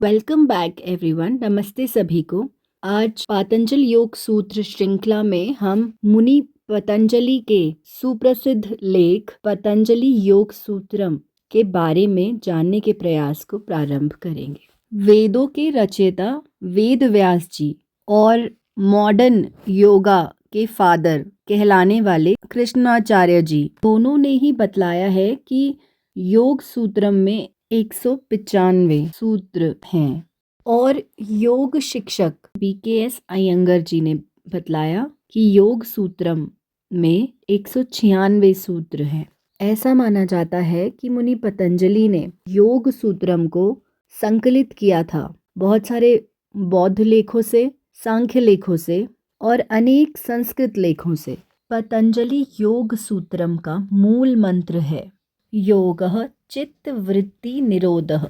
Welcome back everyone. नमस्ते सभी को। आज पातंजल योग सूत्र श्रृंखला में हम मुनि पतंजलि के सुप्रसिद्ध लेख पतंजलि योग सूत्रम के बारे में जानने के प्रयास को प्रारंभ करेंगे। वेदों के रचयिता वेद व्यास जी और मॉडर्न योगा के फादर कहलाने वाले कृष्णाचार्य जी दोनों ने ही बतलाया है कि योग सूत्रम में 195 सूत्र हैं और योग शिक्षक BKS अयंगर जी ने बतलाया कि योग सूत्रम में 196 सूत्र हैं। ऐसा माना जाता है कि मुनि पतंजलि ने योग सूत्रम को संकलित किया था बहुत सारे बौद्ध लेखों से, सांख्य लेखों से और अनेक संस्कृत लेखों से। पतंजलि योग सूत्रम का मूल मंत्र है योगः चित्त वृत्ति निरोधः,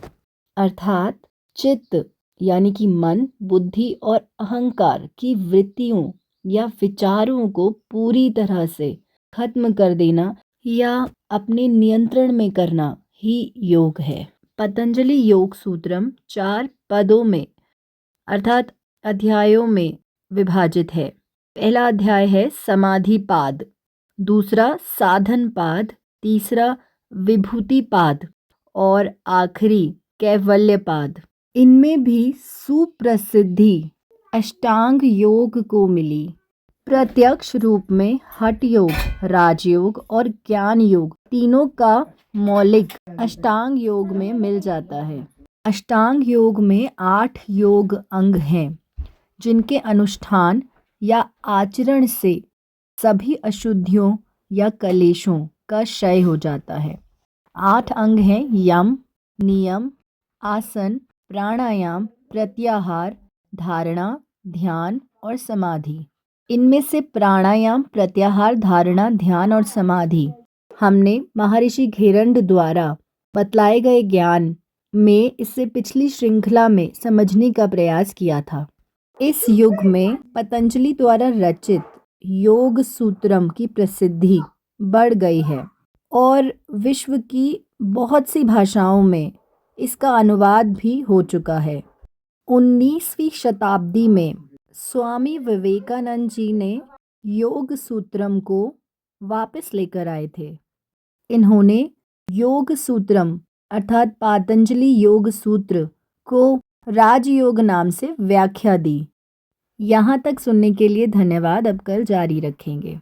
अर्थात चित्त यानी कि मन, बुद्धि और अहंकार की वृत्तियों या विचारों को पूरी तरह से खत्म कर देना या अपने नियंत्रण में करना ही योग है। पतंजलि योग सूत्रम 4 पदों में अर्थात अध्यायों में विभाजित है। पहला अध्याय है समाधि पाद, दूसरा साधन पाद, तीसरा विभूति पाद और आखिरी कैवल्य पाद। इनमें भी सुप्रसिद्धि अष्टांग योग को मिली। प्रत्यक्ष रूप में हठ योग, राजयोग और ज्ञान योग तीनों का मौलिक अष्टांग योग में मिल जाता है। अष्टांग योग में 8 योग अंग हैं जिनके अनुष्ठान या आचरण से सभी अशुद्धियों या कलेशों का क्षय हो जाता है। 8 अंग हैं यम, नियम, आसन, प्राणायाम, प्रत्याहार, धारणा, ध्यान और समाधि। इनमें से प्राणायाम, प्रत्याहार, धारणा, ध्यान और समाधि हमने महर्षि घेरंड द्वारा बतलाए गए ज्ञान में इससे पिछली श्रृंखला में समझने का प्रयास किया था। इस युग में पतंजलि द्वारा रचित योग सूत्रम की प्रसिद्धि बढ़ गई है और विश्व की बहुत सी भाषाओं में इसका अनुवाद भी हो चुका है। 19वीं शताब्दी में स्वामी विवेकानंद जी ने योग सूत्रम को वापस लेकर आए थे। इन्होंने योग सूत्रम अर्थात पातंजलि योग सूत्र को राजयोग नाम से व्याख्या दी। यहाँ तक सुनने के लिए धन्यवाद। अब कल जारी रखेंगे।